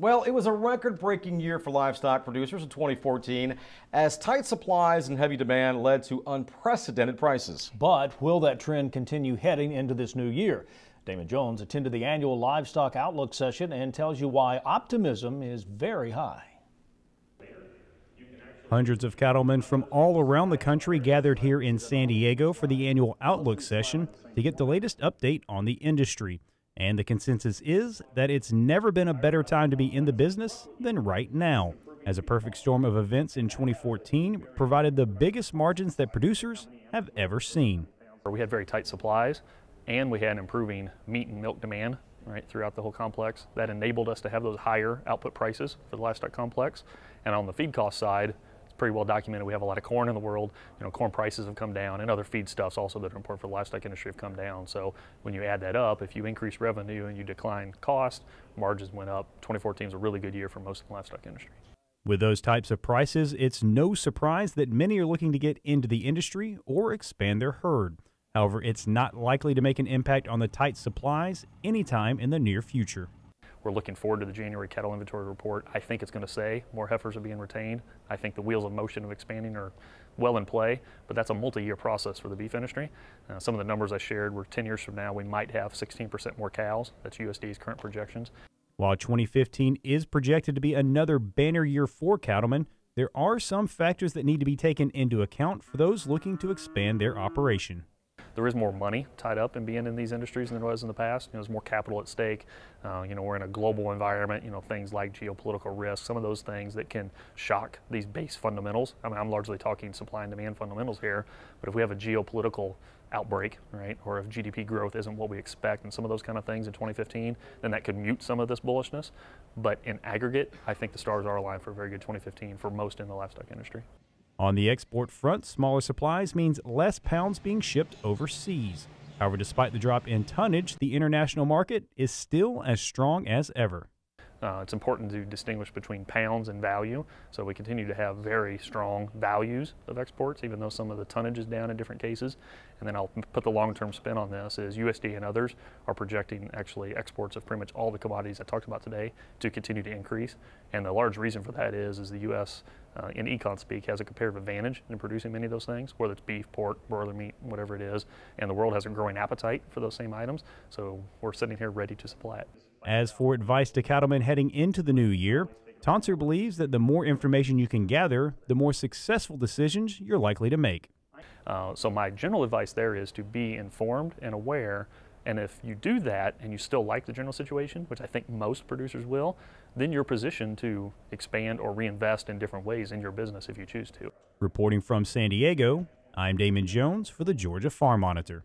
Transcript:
Well, it was a record-breaking year for livestock producers in 2014 as tight supplies and heavy demand led to unprecedented prices. But will that trend continue heading into this new year? Damon Jones attended the annual Livestock Outlook session and tells you why optimism is very high. Hundreds of cattlemen from all around the country gathered here in San Diego for the annual Outlook session to get the latest update on the industry. And the consensus is that it's never been a better time to be in the business than right now, as a perfect storm of events in 2014 provided the biggest margins that producers have ever seen. We had very tight supplies, and we had improving meat and milk demand throughout the whole complex. That enabled us to have those higher output prices for the livestock complex. And on the feed cost side, pretty well documented. We have a lot of corn in the world. Corn prices have come down, and other feedstuffs also that are important for the livestock industry have come down. So when you add that up, if you increase revenue and you decline cost, margins went up. 2014 is a really good year for most of the livestock industry. With those types of prices, it's no surprise that many are looking to get into the industry or expand their herd. However, it's not likely to make an impact on the tight supplies anytime in the near future. We're looking forward to the January cattle inventory report. I think it's going to say more heifers are being retained. I think the wheels of motion of expanding are well in play, but that's a multi-year process for the beef industry. Some of the numbers I shared were 10 years from now, we might have 16% more cows. That's USDA's current projections. While 2015 is projected to be another banner year for cattlemen, there are some factors that need to be taken into account for those looking to expand their operation. There is more money tied up in being in these industries than there was in the past. There's more capital at stake. We're in a global environment, things like geopolitical risk, some of those things that can shock these base fundamentals. I mean, I'm largely talking supply and demand fundamentals here, but if we have a geopolitical outbreak, or if GDP growth isn't what we expect and some of those kind of things in 2015, then that could mute some of this bullishness. But in aggregate, I think the stars are aligned for a very good 2015 for most in the livestock industry. On the export front, smaller supplies means less pounds being shipped overseas. However, despite the drop in tonnage, the international market is still as strong as ever. It's important to distinguish between pounds and value. So we continue to have very strong values of exports, even though some of the tonnage is down in different cases. And then I'll put the long-term spin on this is USDA and others are projecting actually exports of pretty much all the commodities I talked about today to continue to increase. And the large reason for that is the U.S. In econ speak has a comparative advantage in producing many of those things, whether it's beef, pork, broiler meat, whatever it is. And the world has a growing appetite for those same items. So we're sitting here ready to supply it. As for advice to cattlemen heading into the new year, Tonser believes that the more information you can gather, the more successful decisions you're likely to make. So my general advice there is to be informed and aware, and if you do that and you still like the general situation, which I think most producers will, then you're positioned to expand or reinvest in different ways in your business if you choose to. Reporting from San Diego, I'm Damon Jones for the Georgia Farm Monitor.